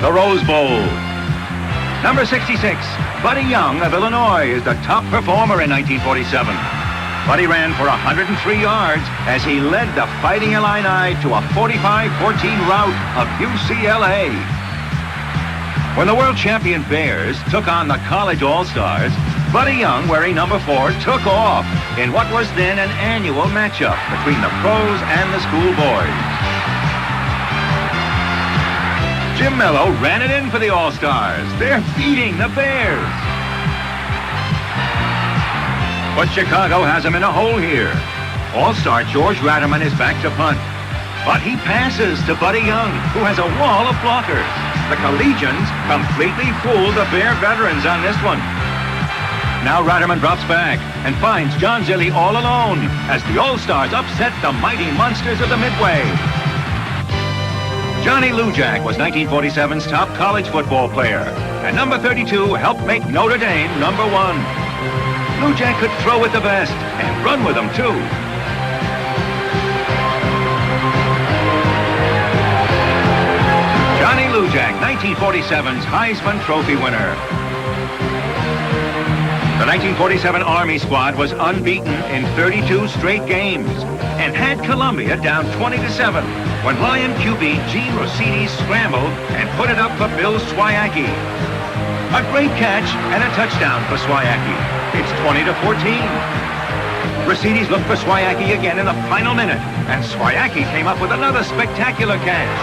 the Rose Bowl. Number 66, Buddy Young of Illinois, is the top performer in 1947. Buddy ran for 103 yards as he led the Fighting Illini to a 45-14 rout of UCLA. When the world champion Bears took on the college All-Stars, Buddy Young, wearing number 4, took off in what was then an annual matchup between the pros and the schoolboys. Jim Mello ran it in for the All-Stars. They're beating the Bears. But Chicago has him in a hole here. All-Star George Ratterman is back to punt. But he passes to Buddy Young, who has a wall of blockers. The Collegians completely fooled the Bear veterans on this one. Now Ratterman drops back and finds John Zilli all alone as the All-Stars upset the mighty monsters of the Midway. Johnny Lujack was 1947's top college football player, and number 32 helped make Notre Dame number 1. Lujack could throw with the best and run with them too. Johnny Lujack, 1947's Heisman Trophy winner. The 1947 Army squad was unbeaten in 32 straight games and had Columbia down 20-7 when Lion QB Gene Rossini scrambled and put it up for Bill Swiacki. A great catch and a touchdown for Swiacki. It's 20-14. Rossini's looked for Swiacki again in the final minute, and Swiacki came up with another spectacular catch.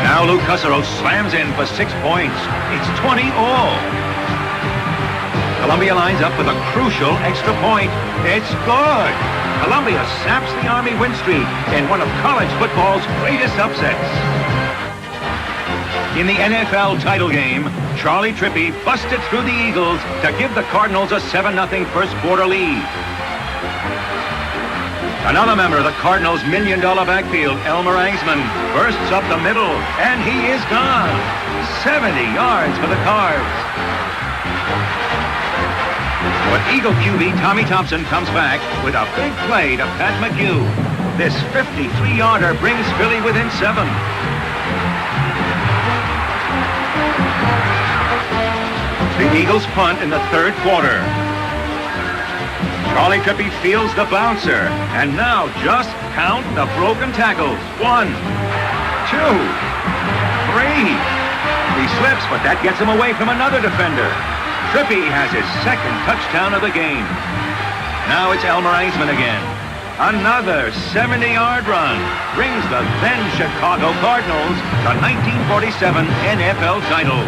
Now Lou Cusserow slams in for 6 points. It's 20-all. Columbia lines up with a crucial extra point. It's good. Columbia saps the Army win streak in one of college football's greatest upsets. In the NFL title game, Charlie Trippi busted through the Eagles to give the Cardinals a 7-0 first quarter lead. Another member of the Cardinals' million-dollar backfield, Elmer Angsman, bursts up the middle, and he is gone. 70 yards for the Cards. But Eagle QB Tommy Thompson comes back with a big play to Pat McHugh. This 53-yarder brings Philly within 7. The Eagles punt in the third quarter. Charlie Trippi fields the bouncer, and now just count the broken tackles. 1, 2, 3. He slips, but that gets him away from another defender. Trippi has his second touchdown of the game. Now it's Elmer Angsman again. Another 70-yard run brings the then Chicago Cardinals the 1947 NFL title.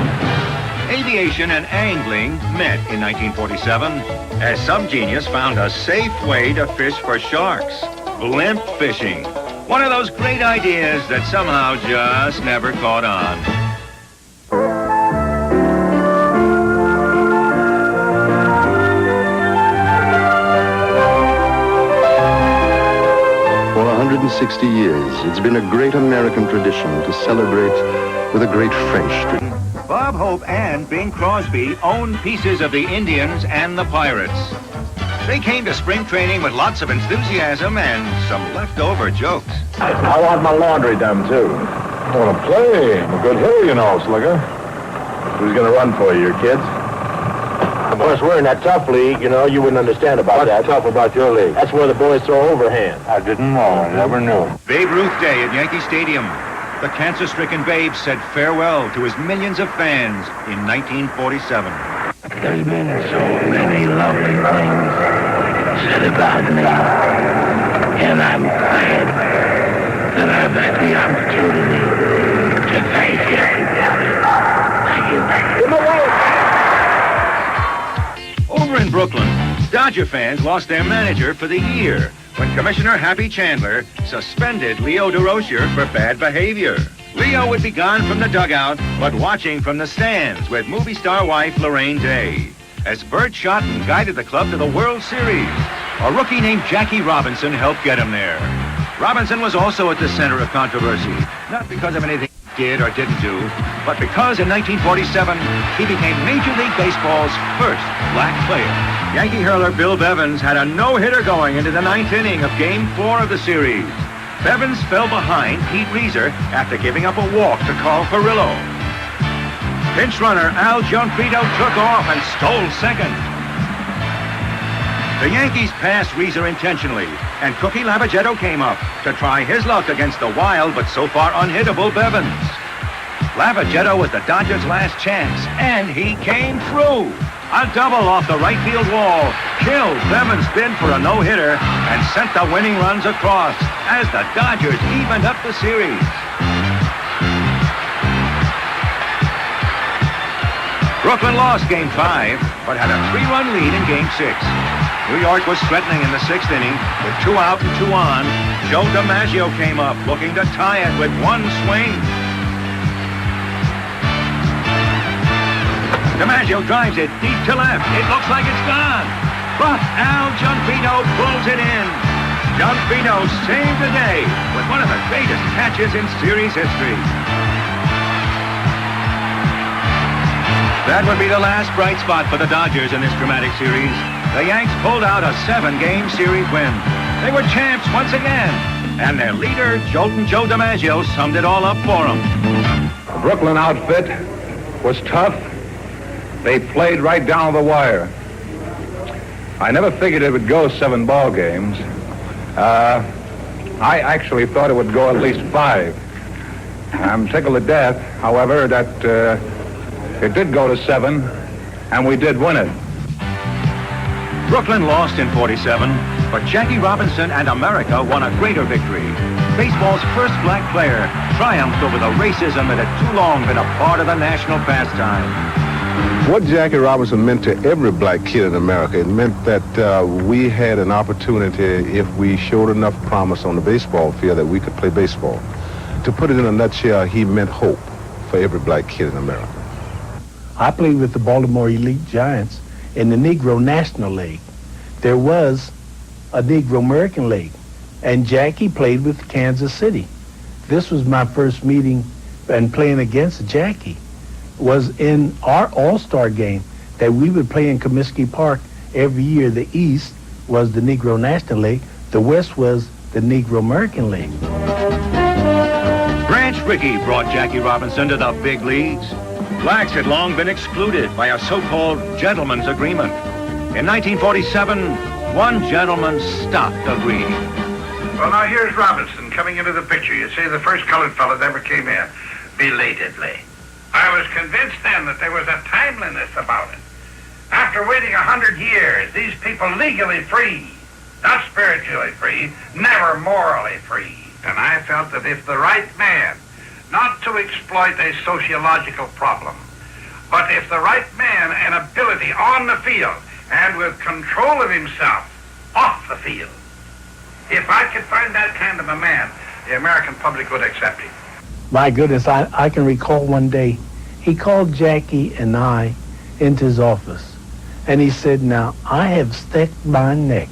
Aviation and angling met in 1947 as some genius found a safe way to fish for sharks. Blimp fishing. One of those great ideas that somehow just never caught on. For 160 years, it's been a great American tradition to celebrate with a great French tradition. Bob Hope and Bing Crosby owned pieces of the Indians and the Pirates. They came to spring training with lots of enthusiasm and some leftover jokes. I want my laundry done, too. I want to play. I'm a good hitter, you know, Slugger. Who's going to run for you, your kids? Of course, we're in that tough league, you know. You wouldn't understand about that. What's tough about your league? That's where the boys throw overhand. I didn't know. I never knew. Babe Ruth Day at Yankee Stadium. The cancer-stricken Babe said farewell to his millions of fans in 1947. There's been so many lovely things said about me, and I'm glad that I've had the opportunity to thank you. Thank you. Over in Brooklyn, Dodger fans lost their manager for the year when Commissioner Happy Chandler suspended Leo Durocher for bad behavior. Leo would be gone from the dugout, but watching from the stands with movie star wife Lorraine Day, as Bert Schotten guided the club to the World Series. A rookie named Jackie Robinson helped get him there. Robinson was also at the center of controversy, not because of anything he did or didn't do, but because in 1947, he became Major League Baseball's first black player. Yankee hurler Bill Bevins had a no-hitter going into the 9th inning of Game 4 of the series. Bevins fell behind Pete Reeser after giving up a walk to Carl Furillo. Pinch runner Al Gianfrido took off and stole second. The Yankees passed Reeser intentionally, and Cookie Lavagetto came up to try his luck against the wild but so far unhittable Bevins. Lavagetto was the Dodgers' last chance, and he came through. A double off the right field wall killed Bevins' bid for a no-hitter and sent the winning runs across as the Dodgers evened up the series. Brooklyn lost Game 5, but had a 3-run lead in Game 6. New York was threatening in the 6th inning. With 2 out and 2 on, Joe DiMaggio came up looking to tie it with one swing. DiMaggio drives it deep to left. It looks like it's gone. But Al Gianfrido pulls it in. Gianfrido saved the day with one of the greatest catches in series history. That would be the last bright spot for the Dodgers in this dramatic series. The Yanks pulled out a 7-game series win. They were champs once again, and their leader, Joltin' Joe DiMaggio, summed it all up for them. The Brooklyn outfit was tough. They played right down the wire. I never figured it would go 7 ball games. I actually thought it would go at least 5. I'm tickled to death, however, that it did go to 7, and we did win it. Brooklyn lost in 47, but Jackie Robinson and America won a greater victory. Baseball's first black player triumphed over the racism that had too long been a part of the national pastime. What Jackie Robinson meant to every black kid in America, it meant that we had an opportunity, if we showed enough promise on the baseball field, that we could play baseball. To put it in a nutshell, he meant hope for every black kid in America. I played with the Baltimore Elite Giants in the Negro National League. There was a Negro American League, and Jackie played with Kansas City. This was my first meeting and playing against Jackie was in our All-Star game that we would play in Comiskey Park every year. The East was the Negro National League. The West was the Negro American League. Branch Rickey brought Jackie Robinson to the big leagues. Blacks had long been excluded by a so-called gentleman's agreement. In 1947, one gentleman stopped agreeing. Well, now here's Robinson coming into the picture. You see, the first colored fellow that ever came in, belatedly. I was convinced then that there was a timeliness about it. After waiting 100 years, these people legally free, not spiritually free, never morally free. And I felt that if the right man, not to exploit a sociological problem, but if the right man and ability on the field and with control of himself off the field, if I could find that kind of a man, the American public would accept him. My goodness, I can recall one day, he called Jackie and I into his office, and he said, now, I have stuck my neck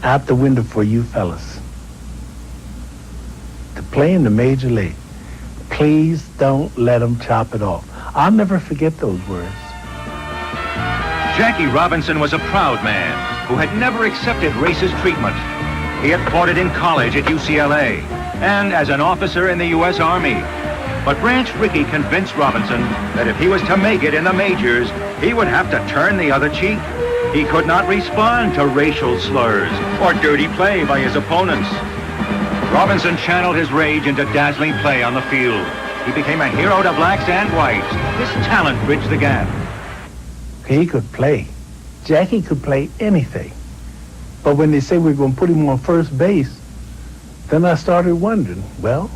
out the window for you fellas to play in the major league. Please don't let them chop it off. I'll never forget those words. Jackie Robinson was a proud man who had never accepted racist treatment. He had fought it in college at UCLA and as an officer in the U.S. Army. But Branch Rickey convinced Robinson that if he was to make it in the majors, he would have to turn the other cheek. He could not respond to racial slurs or dirty play by his opponents. Robinson channeled his rage into dazzling play on the field. He became a hero to blacks and whites. His talent bridged the gap. He could play. Jackie could play anything. But when they say we're going to put him on first base, then I started wondering, well,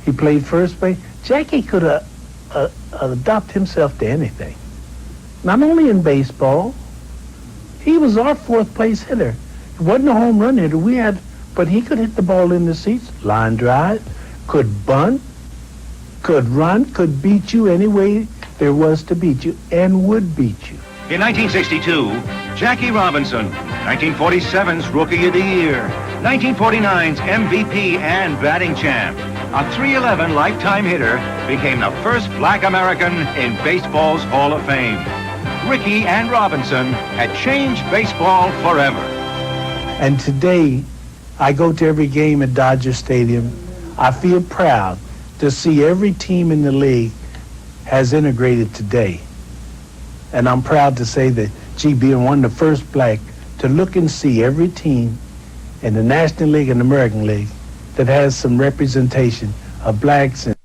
he played first base. Jackie could adapt himself to anything. Not only in baseball, he was our fourth place hitter. He wasn't a home run hitter. But he could hit the ball in the seats, line drive, could bunt, could run, could beat you any way there was to beat you, and would beat you. In 1962, Jackie Robinson, 1947's Rookie of the Year, 1949's MVP and batting champ, a .311 lifetime hitter, became the first black American in baseball's Hall of Fame. Rickey and Robinson had changed baseball forever. And today, I go to every game at Dodger Stadium. I feel proud to see every team in the league has integrated today. And I'm proud to say that G being one of the first black to look and see every team in the National League and American League that has some representation of blacks and